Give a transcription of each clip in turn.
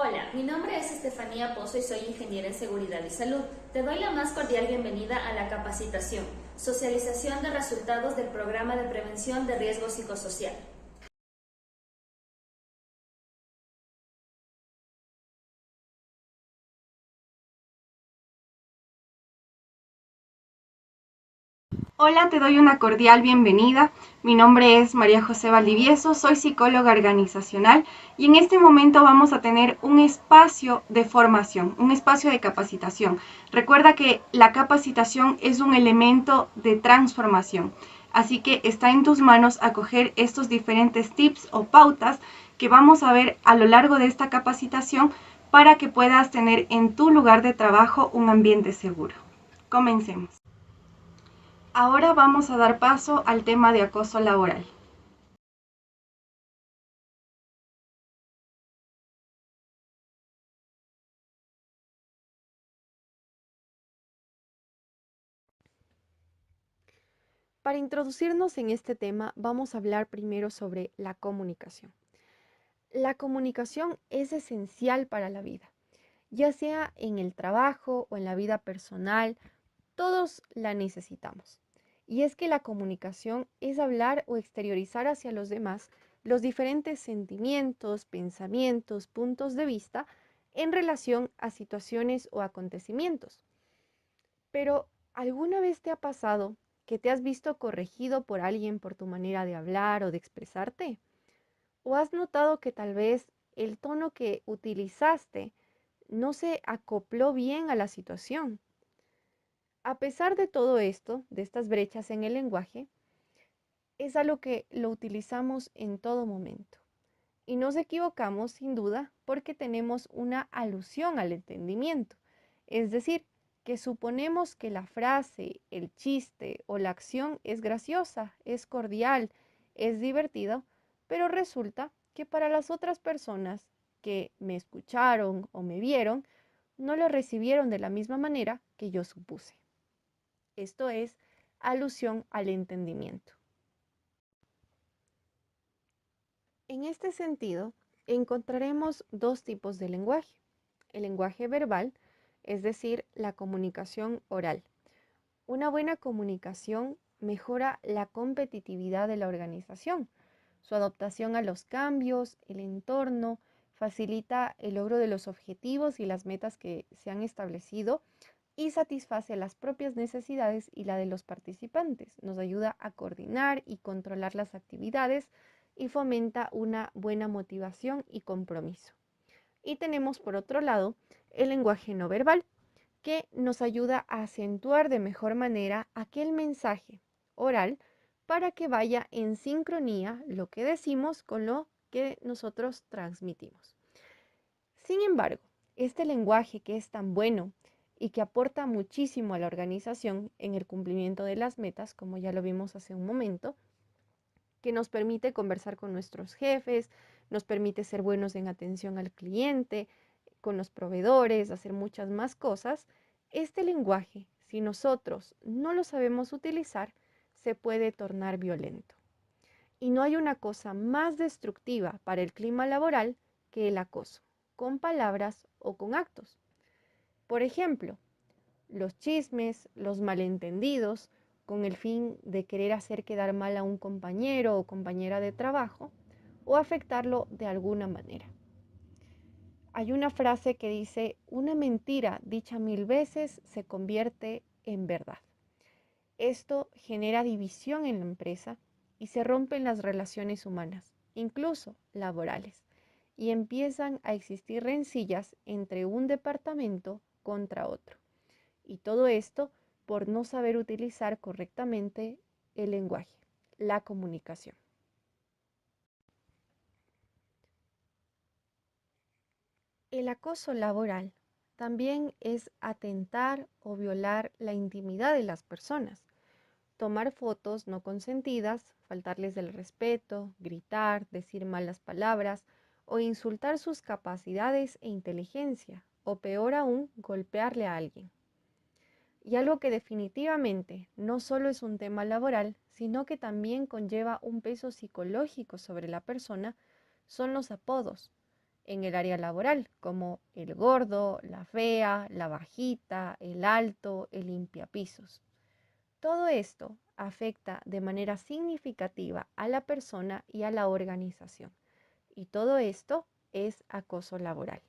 Hola, mi nombre es Estefanía Pozo y soy ingeniera en seguridad y salud. Te doy la más cordial bienvenida a la capacitación, socialización de resultados del programa de prevención de riesgo psicosocial. Hola, te doy una cordial bienvenida. Mi nombre es María José Valdivieso, soy psicóloga organizacional y en este momento vamos a tener un espacio de formación, un espacio de capacitación. Recuerda que la capacitación es un elemento de transformación, así que está en tus manos acoger estos diferentes tips o pautas que vamos a ver a lo largo de esta capacitación para que puedas tener en tu lugar de trabajo un ambiente seguro. Comencemos. Ahora vamos a dar paso al tema de acoso laboral. Para introducirnos en este tema, vamos a hablar primero sobre la comunicación. La comunicación es esencial para la vida, ya sea en el trabajo o en la vida personal, todos la necesitamos. Y es que la comunicación es hablar o exteriorizar hacia los demás los diferentes sentimientos, pensamientos, puntos de vista en relación a situaciones o acontecimientos. Pero, ¿alguna vez te ha pasado que te has visto corregido por alguien por tu manera de hablar o de expresarte? ¿O has notado que tal vez el tono que utilizaste no se acopló bien a la situación? A pesar de todo esto, de estas brechas en el lenguaje, es algo que lo utilizamos en todo momento. Y nos equivocamos sin duda porque tenemos una alusión al entendimiento. Es decir, que suponemos que la frase, el chiste o la acción es graciosa, es cordial, es divertida, pero resulta que para las otras personas que me escucharon o me vieron, no lo recibieron de la misma manera que yo supuse. Esto es alusión al entendimiento. En este sentido, encontraremos dos tipos de lenguaje. El lenguaje verbal, es decir, la comunicación oral. Una buena comunicación mejora la competitividad de la organización, su adaptación a los cambios, el entorno, facilita el logro de los objetivos y las metas que se han establecido y satisface las propias necesidades y la de los participantes. Nos ayuda a coordinar y controlar las actividades y fomenta una buena motivación y compromiso. Y tenemos por otro lado el lenguaje no verbal, que nos ayuda a acentuar de mejor manera aquel mensaje oral para que vaya en sincronía lo que decimos con lo que nosotros transmitimos. Sin embargo, este lenguaje que es tan bueno y que aporta muchísimo a la organización en el cumplimiento de las metas, como ya lo vimos hace un momento, que nos permite conversar con nuestros jefes, nos permite ser buenos en atención al cliente, con los proveedores, hacer muchas más cosas, este lenguaje, si nosotros no lo sabemos utilizar, se puede tornar violento. Y no hay una cosa más destructiva para el clima laboral que el acoso, con palabras o con actos. Por ejemplo, los chismes, los malentendidos, con el fin de querer hacer quedar mal a un compañero o compañera de trabajo o afectarlo de alguna manera. Hay una frase que dice, una mentira dicha 1000 veces se convierte en verdad. Esto genera división en la empresa y se rompen las relaciones humanas, incluso laborales, y empiezan a existir rencillas entre un departamento contra otro. Y todo esto por no saber utilizar correctamente el lenguaje, la comunicación. El acoso laboral también es atentar o violar la intimidad de las personas. Tomar fotos no consentidas, faltarles el respeto, gritar, decir malas palabras o insultar sus capacidades e inteligencia, o peor aún, golpearle a alguien. Y algo que definitivamente no solo es un tema laboral, sino que también conlleva un peso psicológico sobre la persona, son los apodos. en el área laboral, como el gordo, la fea, la bajita, el alto, el limpiapisos. Todo esto afecta de manera significativa a la persona y a la organización. Y todo esto es acoso laboral.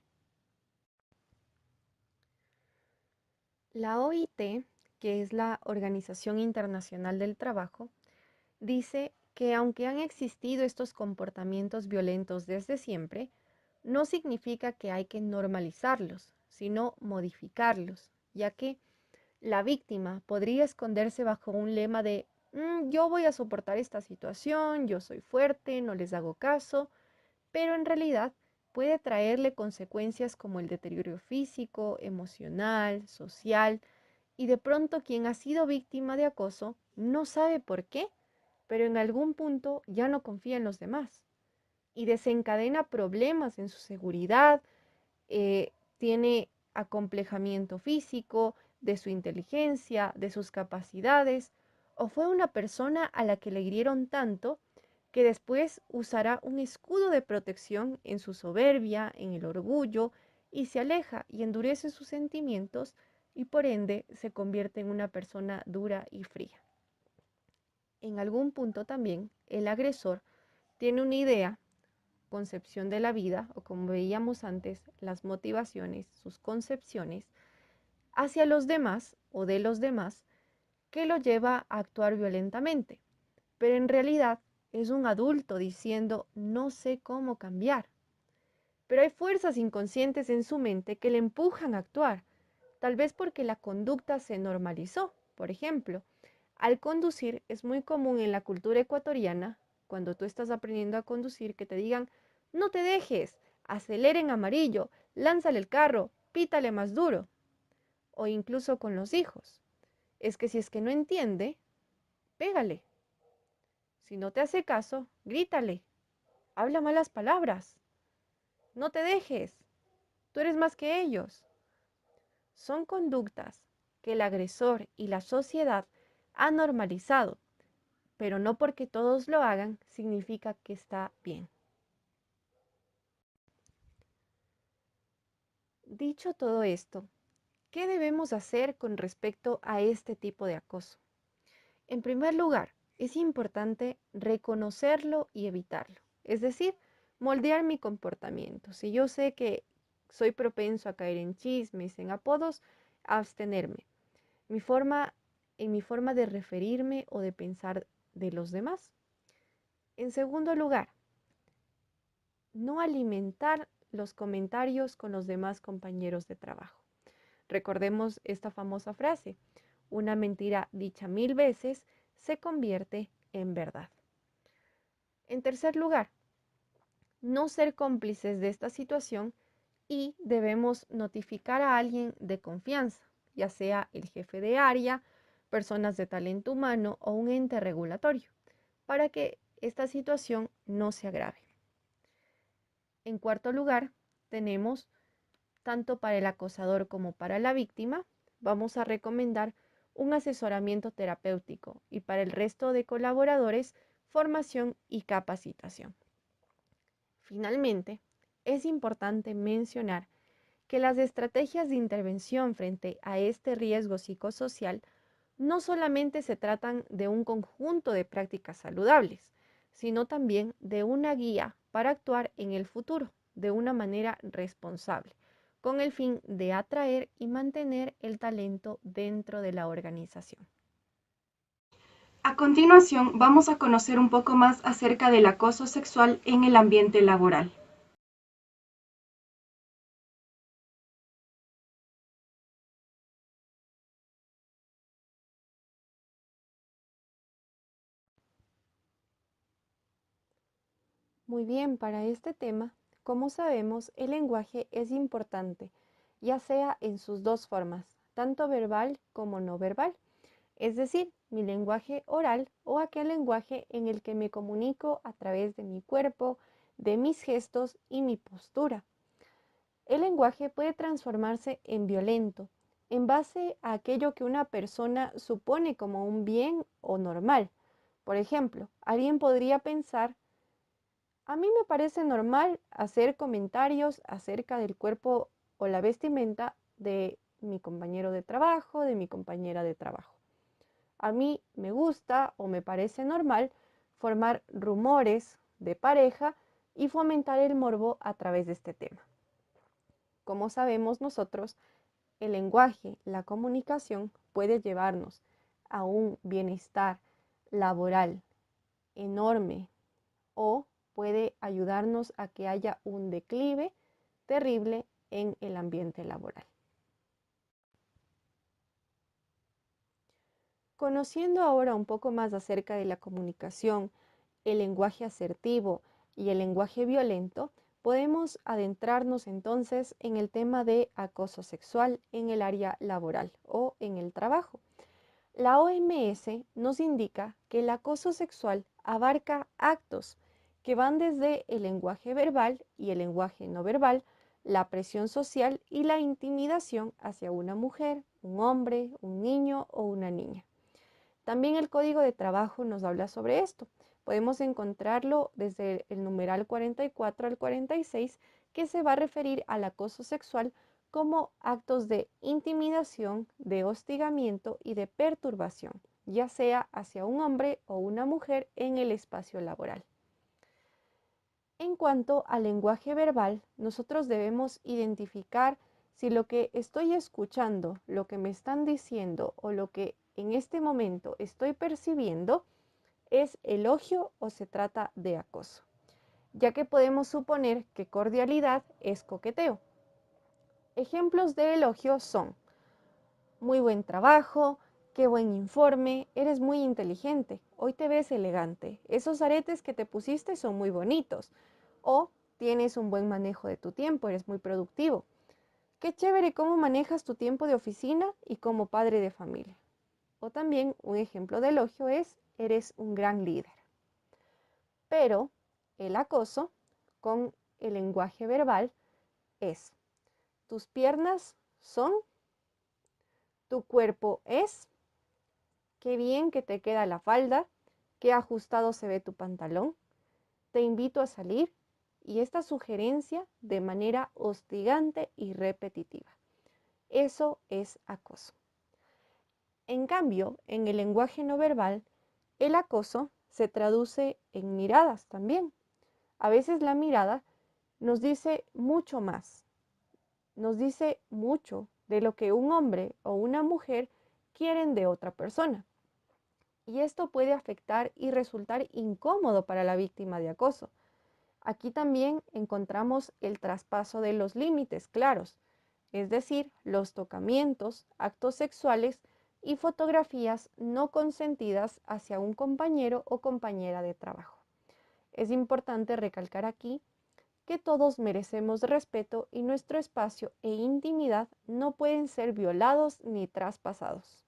La OIT, que es la Organización Internacional del Trabajo, dice que aunque han existido estos comportamientos violentos desde siempre, no significa que hay que normalizarlos, sino modificarlos, ya que la víctima podría esconderse bajo un lema de yo voy a soportar esta situación, yo soy fuerte, no les hago caso, pero en realidad puede traerle consecuencias como el deterioro físico, emocional, social, y de pronto quien ha sido víctima de acoso no sabe por qué, pero en algún punto ya no confía en los demás y desencadena problemas en su seguridad, tiene acomplejamiento físico, de su inteligencia, de sus capacidades, o fue una persona a la que le hirieron tanto que después usará un escudo de protección en su soberbia, en el orgullo, y se aleja y endurece sus sentimientos y por ende se convierte en una persona dura y fría. En algún punto también el agresor tiene una idea, concepción de la vida, o como veíamos antes, las motivaciones, sus concepciones, hacia los demás o de los demás, que lo lleva a actuar violentamente. Pero en realidad es un adulto diciendo, no sé cómo cambiar. Pero hay fuerzas inconscientes en su mente que le empujan a actuar, tal vez porque la conducta se normalizó. Por ejemplo, al conducir es muy común en la cultura ecuatoriana, cuando tú estás aprendiendo a conducir, que te digan, no te dejes, acelera en amarillo, lánzale el carro, pítale más duro. O incluso con los hijos. Es que si es que no entiende, pégale. Si no te hace caso, grítale. Habla malas palabras. No te dejes. Tú eres más que ellos. Son conductas que el agresor y la sociedad han normalizado, pero no porque todos lo hagan significa que está bien. Dicho todo esto, ¿qué debemos hacer con respecto a este tipo de acoso? En primer lugar, es importante reconocerlo y evitarlo, es decir, moldear mi comportamiento. Si yo sé que soy propenso a caer en chismes, en apodos, abstenerme. En mi forma de referirme o de pensar de los demás. En segundo lugar, no alimentar los comentarios con los demás compañeros de trabajo. Recordemos esta famosa frase, una mentira dicha 1000 veces se convierte en verdad. En tercer lugar, no ser cómplices de esta situación y debemos notificar a alguien de confianza, ya sea el jefe de área, personas de talento humano o un ente regulatorio, para que esta situación no se agrave. En cuarto lugar, tenemos, tanto para el acosador como para la víctima, vamos a recomendar un asesoramiento terapéutico y para el resto de colaboradores, formación y capacitación. Finalmente, es importante mencionar que las estrategias de intervención frente a este riesgo psicosocial no solamente se tratan de un conjunto de prácticas saludables, sino también de una guía para actuar en el futuro de una manera responsable, con el fin de atraer y mantener el talento dentro de la organización. A continuación, vamos a conocer un poco más acerca del acoso sexual en el ambiente laboral. Muy bien, para este tema, como sabemos, el lenguaje es importante, ya sea en sus dos formas, tanto verbal como no verbal, es decir, mi lenguaje oral o aquel lenguaje en el que me comunico a través de mi cuerpo, de mis gestos y mi postura. El lenguaje puede transformarse en violento en base a aquello que una persona supone como un bien o normal. Por ejemplo, alguien podría pensar, A mí me parece normal hacer comentarios acerca del cuerpo o la vestimenta de mi compañero de trabajo, de mi compañera de trabajo. A mí me gusta o me parece normal formar rumores de pareja y fomentar el morbo a través de este tema. Como sabemos nosotros, el lenguaje, la comunicación puede llevarnos a un bienestar laboral enorme o puede ayudarnos a que haya un declive terrible en el ambiente laboral. Conociendo ahora un poco más acerca de la comunicación, el lenguaje asertivo y el lenguaje violento, podemos adentrarnos entonces en el tema de acoso sexual en el área laboral o en el trabajo. La OMS nos indica que el acoso sexual abarca actos que van desde el lenguaje verbal y el lenguaje no verbal, la presión social y la intimidación hacia una mujer, un hombre, un niño o una niña. También el Código de Trabajo nos habla sobre esto. Podemos encontrarlo desde el numeral 44 al 46, que se va a referir al acoso sexual como actos de intimidación, de hostigamiento y de perturbación, ya sea hacia un hombre o una mujer en el espacio laboral. En cuanto al lenguaje verbal, nosotros debemos identificar si lo que estoy escuchando, lo que me están diciendo o lo que en este momento estoy percibiendo es elogio o se trata de acoso, ya que podemos suponer que cordialidad es coqueteo. Ejemplos de elogio son: muy buen trabajo, qué buen informe, eres muy inteligente, hoy te ves elegante, esos aretes que te pusiste son muy bonitos, o tienes un buen manejo de tu tiempo, eres muy productivo. Qué chévere cómo manejas tu tiempo de oficina y como padre de familia. O también un ejemplo de elogio es: eres un gran líder. Pero el acoso con el lenguaje verbal es: tus piernas son, tu cuerpo es, qué bien que te queda la falda, qué ajustado se ve tu pantalón, te invito a salir, y esta sugerencia de manera hostigante y repetitiva. Eso es acoso. En cambio, en el lenguaje no verbal, el acoso se traduce en miradas también. A veces la mirada nos dice mucho más, nos dice mucho de lo que un hombre o una mujer quieren de otra persona. Y esto puede afectar y resultar incómodo para la víctima de acoso. Aquí también encontramos el traspaso de los límites claros, es decir, los tocamientos, actos sexuales y fotografías no consentidas hacia un compañero o compañera de trabajo. Es importante recalcar aquí que todos merecemos respeto y nuestro espacio e intimidad no pueden ser violados ni traspasados.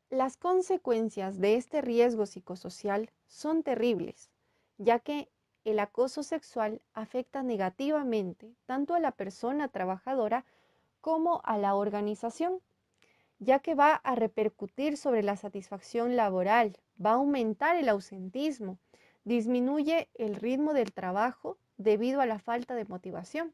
Las consecuencias de este riesgo psicosocial son terribles, ya que el acoso sexual afecta negativamente tanto a la persona trabajadora como a la organización, ya que va a repercutir sobre la satisfacción laboral, va a aumentar el ausentismo, disminuye el ritmo del trabajo debido a la falta de motivación.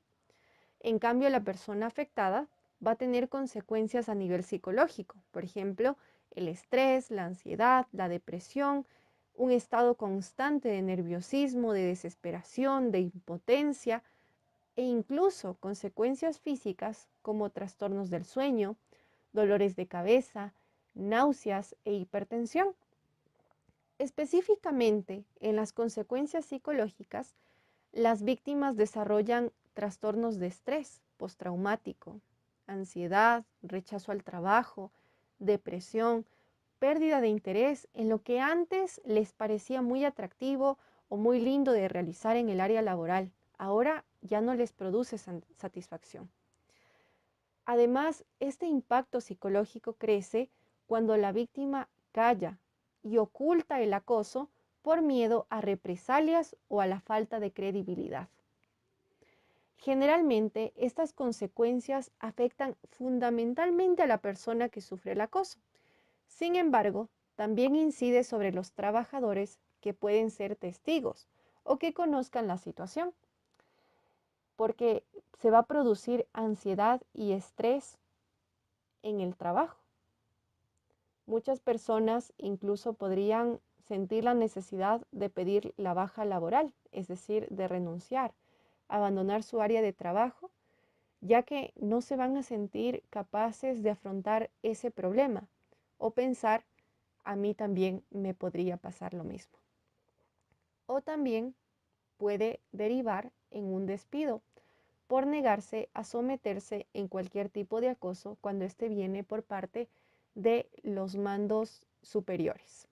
En cambio, la persona afectada va a tener consecuencias a nivel psicológico, por ejemplo, el estrés, la ansiedad, la depresión, un estado constante de nerviosismo, de desesperación, de impotencia e incluso consecuencias físicas como trastornos del sueño, dolores de cabeza, náuseas e hipertensión. Específicamente, en las consecuencias psicológicas, las víctimas desarrollan trastornos de estrés postraumático, ansiedad, rechazo al trabajo, depresión, pérdida de interés en lo que antes les parecía muy atractivo o muy lindo de realizar en el área laboral. Ahora ya no les produce satisfacción. Además, este impacto psicológico crece cuando la víctima calla y oculta el acoso por miedo a represalias o a la falta de credibilidad. Generalmente, estas consecuencias afectan fundamentalmente a la persona que sufre el acoso. Sin embargo, también incide sobre los trabajadores que pueden ser testigos o que conozcan la situación, porque se va a producir ansiedad y estrés en el trabajo. Muchas personas incluso podrían sentir la necesidad de pedir la baja laboral, es decir, de renunciar, abandonar su área de trabajo, ya que no se van a sentir capaces de afrontar ese problema o pensar, a mí también me podría pasar lo mismo. O también puede derivar en un despido por negarse a someterse en cualquier tipo de acoso cuando éste viene por parte de los mandos superiores.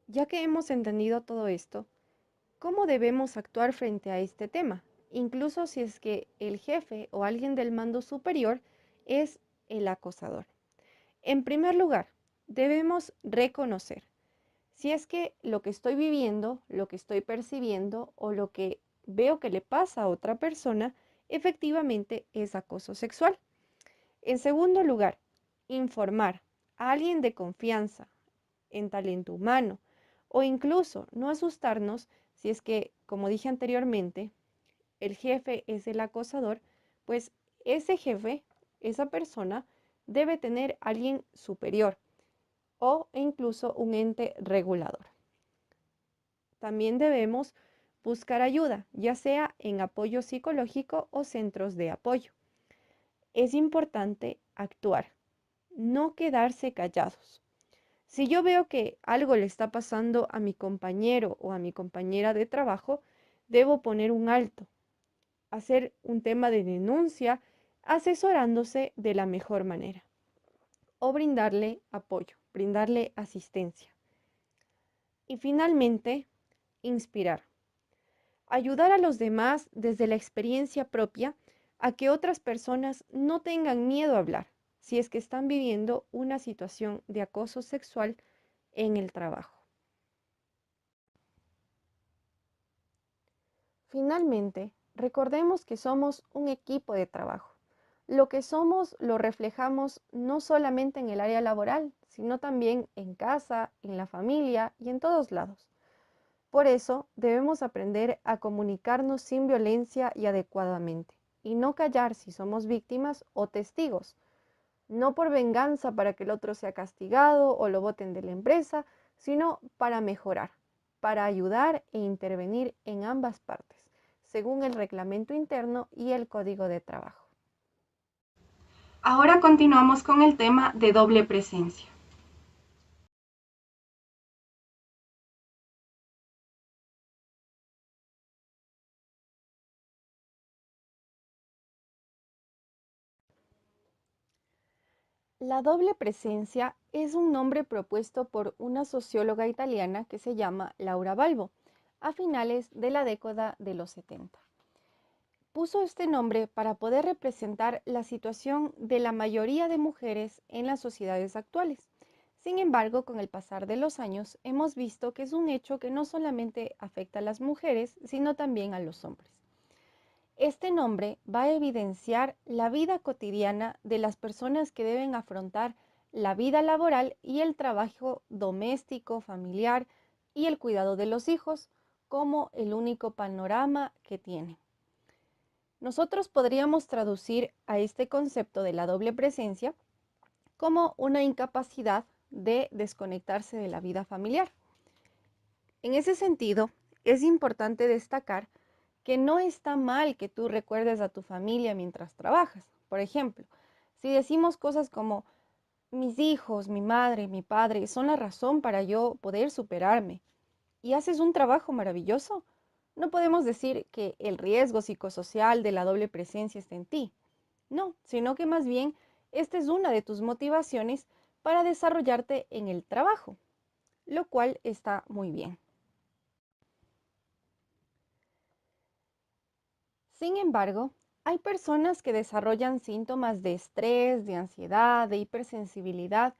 Ya que hemos entendido todo esto, ¿cómo debemos actuar frente a este tema? Incluso si es que el jefe o alguien del mando superior es el acosador. En primer lugar, debemos reconocer si es que lo que estoy viviendo, lo que estoy percibiendo o lo que veo que le pasa a otra persona efectivamente es acoso sexual. En segundo lugar, informar a alguien de confianza en talento humano o incluso no asustarnos si es que, como dije anteriormente, el jefe es el acosador, pues ese jefe, esa persona, debe tener alguien superior o incluso un ente regulador. También debemos buscar ayuda, ya sea en apoyo psicológico o centros de apoyo. Es importante actuar, no quedarse callados. Si yo veo que algo le está pasando a mi compañero o a mi compañera de trabajo, debo poner un alto, hacer un tema de denuncia, asesorándose de la mejor manera o brindarle apoyo, brindarle asistencia. Y finalmente, inspirar. Ayudar a los demás desde la experiencia propia a que otras personas no tengan miedo a hablar si es que están viviendo una situación de acoso sexual en el trabajo. Finalmente, recordemos que somos un equipo de trabajo. Lo que somos lo reflejamos no solamente en el área laboral, sino también en casa, en la familia y en todos lados. Por eso debemos aprender a comunicarnos sin violencia y adecuadamente, y no callar si somos víctimas o testigos, no por venganza para que el otro sea castigado o lo boten de la empresa, sino para mejorar, para ayudar e intervenir en ambas partes, según el reglamento interno y el código de trabajo. Ahora continuamos con el tema de doble presencia. La doble presencia es un nombre propuesto por una socióloga italiana que se llama Laura Balbo a finales de la década de los 70. Puso este nombre para poder representar la situación de la mayoría de mujeres en las sociedades actuales. Sin embargo, con el pasar de los años, hemos visto que es un hecho que no solamente afecta a las mujeres, sino también a los hombres. Este nombre va a evidenciar la vida cotidiana de las personas que deben afrontar la vida laboral y el trabajo doméstico, familiar y el cuidado de los hijos como el único panorama que tienen. Nosotros podríamos traducir a este concepto de la doble presencia como una incapacidad de desconectarse de la vida familiar. En ese sentido, es importante destacar que no está mal que tú recuerdes a tu familia mientras trabajas. Por ejemplo, si decimos cosas como mis hijos, mi madre, mi padre son la razón para yo poder superarme y haces un trabajo maravilloso, no podemos decir que el riesgo psicosocial de la doble presencia está en ti. No, sino que más bien esta es una de tus motivaciones para desarrollarte en el trabajo, lo cual está muy bien. Sin embargo, hay personas que desarrollan síntomas de estrés, de ansiedad, de hipersensibilidad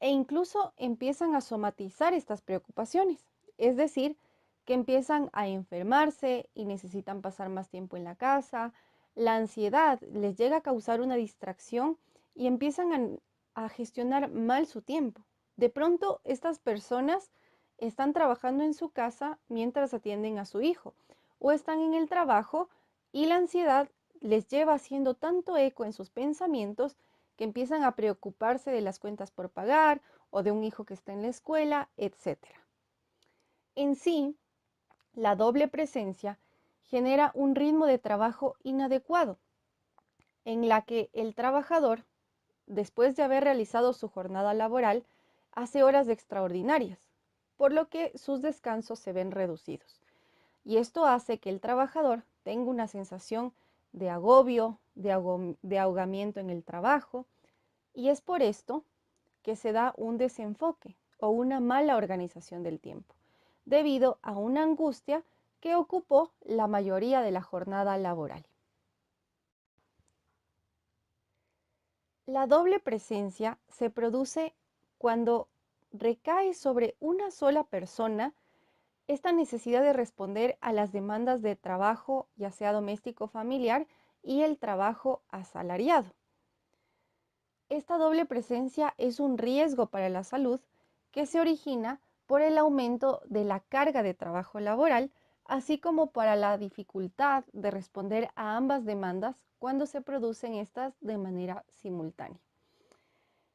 e incluso empiezan a somatizar estas preocupaciones. Es decir, que empiezan a enfermarse y necesitan pasar más tiempo en la casa. La ansiedad les llega a causar una distracción y empiezan a gestionar mal su tiempo. De pronto, estas personas están trabajando en su casa mientras atienden a su hijo o están en el trabajo y la ansiedad les lleva haciendo tanto eco en sus pensamientos que empiezan a preocuparse de las cuentas por pagar o de un hijo que está en la escuela, etc. En sí, la doble presencia genera un ritmo de trabajo inadecuado, en la que el trabajador, después de haber realizado su jornada laboral, hace horas extraordinarias, por lo que sus descansos se ven reducidos. Y esto hace que el trabajador tenga una sensación de agobio, de ahogamiento en el trabajo, y es por esto que se da un desenfoque o una mala organización del tiempo, debido a una angustia que ocupó la mayoría de la jornada laboral. La doble presencia se produce cuando recae sobre una sola persona esta necesidad de responder a las demandas de trabajo, ya sea doméstico o familiar, y el trabajo asalariado. Esta doble presencia es un riesgo para la salud que se origina por el aumento de la carga de trabajo laboral, así como para la dificultad de responder a ambas demandas cuando se producen estas de manera simultánea.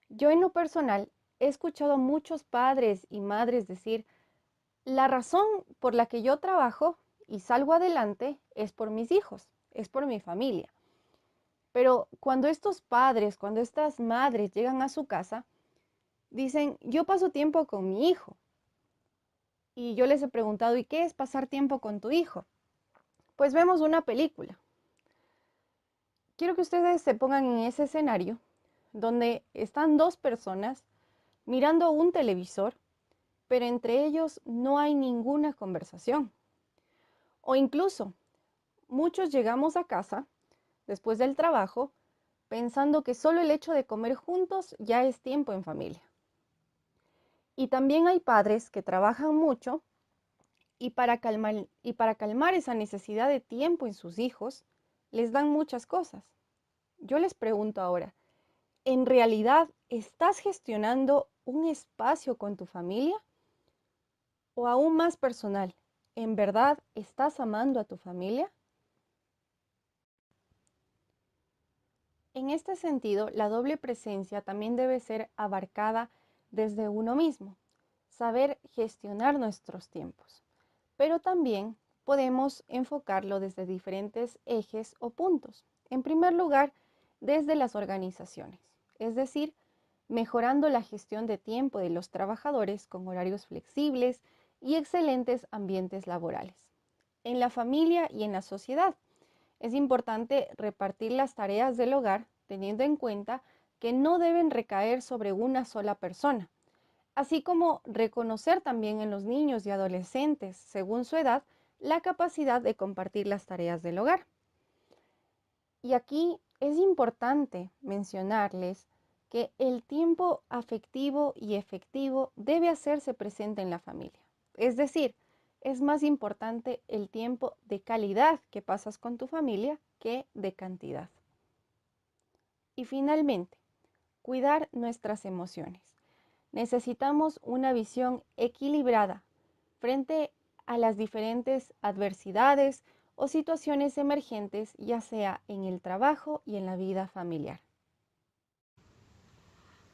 Yo en lo personal he escuchado a muchos padres y madres decir: la razón por la que yo trabajo y salgo adelante es por mis hijos, es por mi familia. Pero cuando estos padres, cuando estas madres llegan a su casa, dicen: yo paso tiempo con mi hijo. Y yo les he preguntado: ¿y qué es pasar tiempo con tu hijo? Pues vemos una película. Quiero que ustedes se pongan en ese escenario donde están dos personas mirando un televisor, pero entre ellos no hay ninguna conversación. O incluso, muchos llegamos a casa después del trabajo pensando que solo el hecho de comer juntos ya es tiempo en familia. Y también hay padres que trabajan mucho y para calmar esa necesidad de tiempo en sus hijos, les dan muchas cosas. Yo les pregunto ahora, ¿en realidad estás gestionando un espacio con tu familia? O aún más personal, ¿en verdad estás amando a tu familia? En este sentido, la doble presencia también debe ser abarcada desde uno mismo, saber gestionar nuestros tiempos, pero también podemos enfocarlo desde diferentes ejes o puntos. En primer lugar, desde las organizaciones, es decir, mejorando la gestión de tiempo de los trabajadores con horarios flexibles y excelentes ambientes laborales. En la familia y en la sociedad, es importante repartir las tareas del hogar teniendo en cuenta que no deben recaer sobre una sola persona, así como reconocer también en los niños y adolescentes, según su edad, la capacidad de compartir las tareas del hogar. Y aquí es importante mencionarles que el tiempo afectivo y efectivo debe hacerse presente en la familia. Es decir, es más importante el tiempo de calidad que pasas con tu familia que de cantidad. Y finalmente, cuidar nuestras emociones. Necesitamos una visión equilibrada frente a las diferentes adversidades o situaciones emergentes, ya sea en el trabajo y en la vida familiar.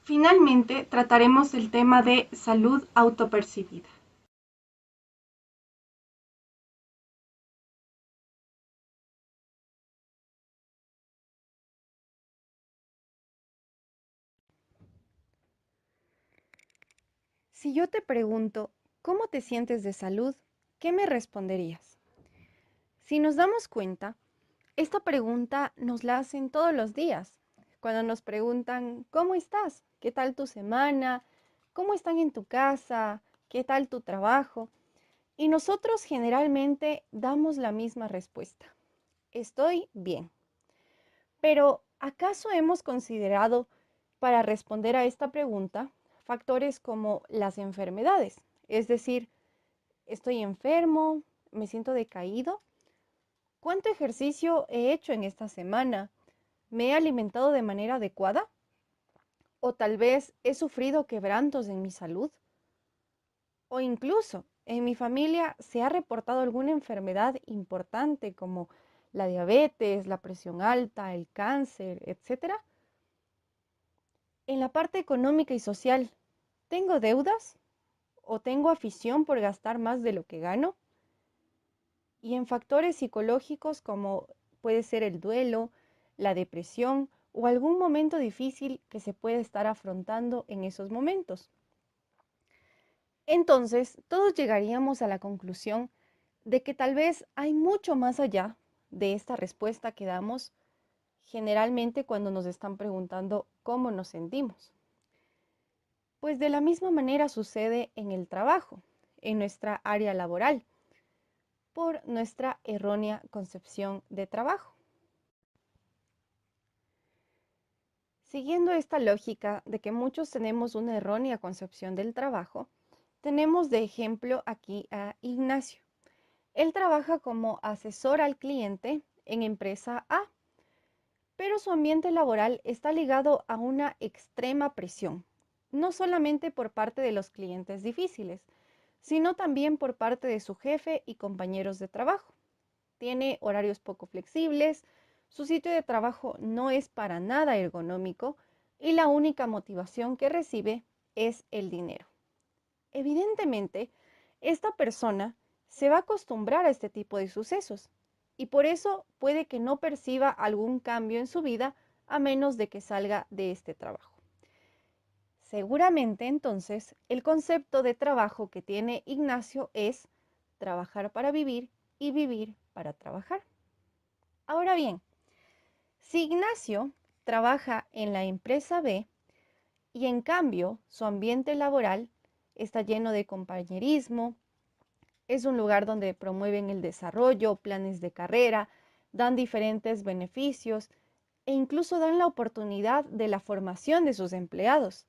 Finalmente, trataremos el tema de salud autopercibida. Si yo te pregunto, ¿cómo te sientes de salud?, ¿qué me responderías? Si nos damos cuenta, esta pregunta nos la hacen todos los días. Cuando nos preguntan: ¿cómo estás? ¿Qué tal tu semana? ¿Cómo están en tu casa? ¿Qué tal tu trabajo? Y nosotros generalmente damos la misma respuesta: estoy bien. Pero, ¿acaso hemos considerado, para responder a esta pregunta, factores como las enfermedades? Es decir, ¿estoy enfermo? ¿Me siento decaído? ¿Cuánto ejercicio he hecho en esta semana? ¿Me he alimentado de manera adecuada? O tal vez he sufrido quebrantos en mi salud. O incluso en mi familia se ha reportado alguna enfermedad importante como la diabetes, la presión alta, el cáncer, etcétera. En la parte económica y social, ¿tengo deudas? ¿O tengo afición por gastar más de lo que gano? Y en factores psicológicos como puede ser el duelo, la depresión o algún momento difícil que se puede estar afrontando en esos momentos. Entonces, todos llegaríamos a la conclusión de que tal vez hay mucho más allá de esta respuesta que damos generalmente cuando nos están preguntando cómo nos sentimos. Pues de la misma manera sucede en el trabajo, en nuestra área laboral, por nuestra errónea concepción de trabajo. Siguiendo esta lógica de que muchos tenemos una errónea concepción del trabajo, tenemos de ejemplo aquí a Ignacio. Él trabaja como asesor al cliente en empresa A, pero su ambiente laboral está ligado a una extrema presión, no solamente por parte de los clientes difíciles, sino también por parte de su jefe y compañeros de trabajo. Tiene horarios poco flexibles, su sitio de trabajo no es para nada ergonómico y la única motivación que recibe es el dinero. Evidentemente, esta persona se va a acostumbrar a este tipo de sucesos y por eso puede que no perciba algún cambio en su vida a menos de que salga de este trabajo. Seguramente entonces el concepto de trabajo que tiene Ignacio es trabajar para vivir y vivir para trabajar. Ahora bien, si Ignacio trabaja en la empresa B y en cambio su ambiente laboral está lleno de compañerismo, es un lugar donde promueven el desarrollo, planes de carrera, dan diferentes beneficios e incluso dan la oportunidad de la formación de sus empleados.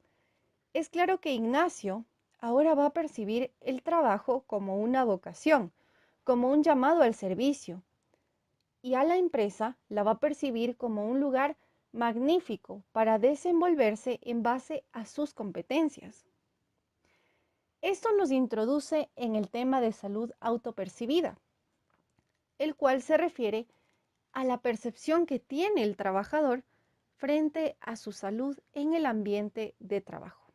Es claro que Ignacio ahora va a percibir el trabajo como una vocación, como un llamado al servicio, y a la empresa la va a percibir como un lugar magnífico para desenvolverse en base a sus competencias. Esto nos introduce en el tema de salud autopercibida, el cual se refiere a la percepción que tiene el trabajador frente a su salud en el ambiente de trabajo.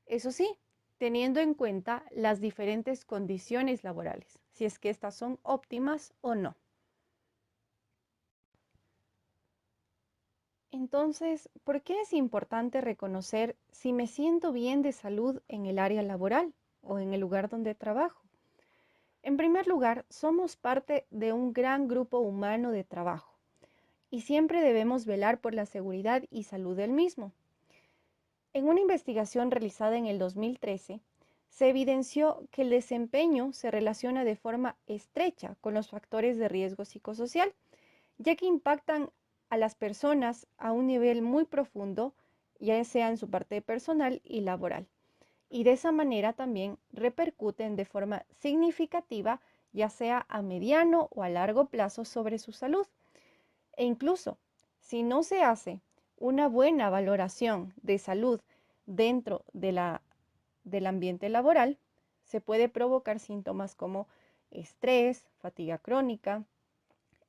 Eso sí, teniendo en cuenta las diferentes condiciones laborales, si es que estas son óptimas o no. Entonces, ¿por qué es importante reconocer si me siento bien de salud en el área laboral o en el lugar donde trabajo? En primer lugar, somos parte de un gran grupo humano de trabajo y siempre debemos velar por la seguridad y salud del mismo. En una investigación realizada en el 2013, se evidenció que el desempeño se relaciona de forma estrecha con los factores de riesgo psicosocial, ya que impactan a las personas a un nivel muy profundo, ya sea en su parte personal y laboral. Y de esa manera también repercuten de forma significativa, ya sea a mediano o a largo plazo, sobre su salud. E incluso, si no se hace una buena valoración de salud dentro del ambiente laboral, se puede provocar síntomas como estrés, fatiga crónica,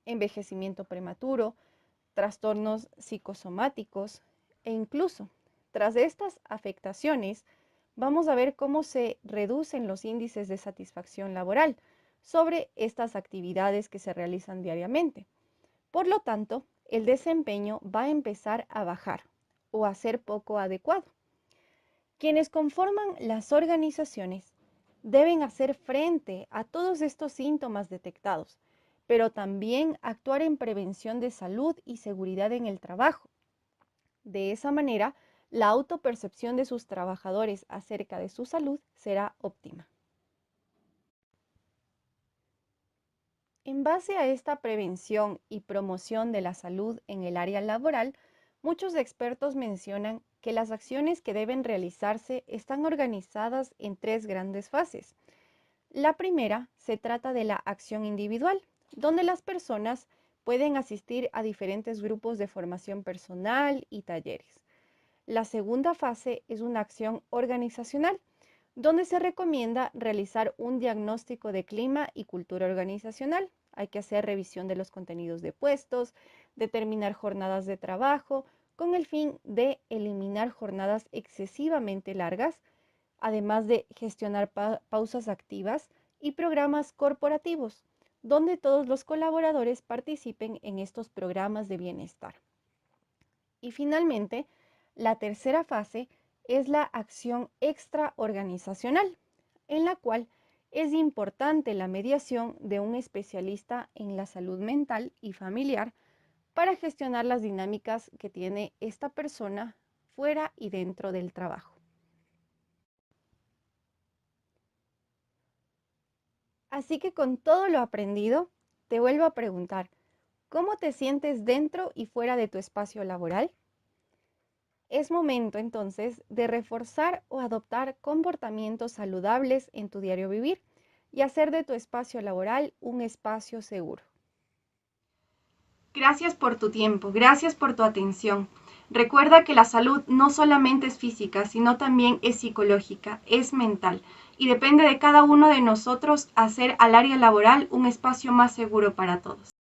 envejecimiento prematuro, trastornos psicosomáticos e incluso tras estas afectaciones vamos a ver cómo se reducen los índices de satisfacción laboral sobre estas actividades que se realizan diariamente. Por lo tanto, el desempeño va a empezar a bajar o a ser poco adecuado. Quienes conforman las organizaciones deben hacer frente a todos estos síntomas detectados, pero también actuar en prevención de salud y seguridad en el trabajo. De esa manera, la autopercepción de sus trabajadores acerca de su salud será óptima. En base a esta prevención y promoción de la salud en el área laboral, muchos expertos mencionan que las acciones que deben realizarse están organizadas en 3 grandes fases. La primera se trata de la acción individual, donde las personas pueden asistir a diferentes grupos de formación personal y talleres. La segunda fase es una acción organizacional, donde se recomienda realizar un diagnóstico de clima y cultura organizacional. Hay que hacer revisión de los contenidos de puestos, determinar jornadas de trabajo, con el fin de eliminar jornadas excesivamente largas, además de gestionar pausas activas y programas corporativos, donde todos los colaboradores participen en estos programas de bienestar. Y finalmente, la tercera fase es la acción extraorganizacional, en la cual es importante la mediación de un especialista en la salud mental y familiar para gestionar las dinámicas que tiene esta persona fuera y dentro del trabajo. Así que con todo lo aprendido, te vuelvo a preguntar, ¿cómo te sientes dentro y fuera de tu espacio laboral? Es momento entonces de reforzar o adoptar comportamientos saludables en tu diario vivir y hacer de tu espacio laboral un espacio seguro. Gracias por tu tiempo, gracias por tu atención. Recuerda que la salud no solamente es física, sino también es psicológica, es mental, y depende de cada uno de nosotros hacer al área laboral un espacio más seguro para todos.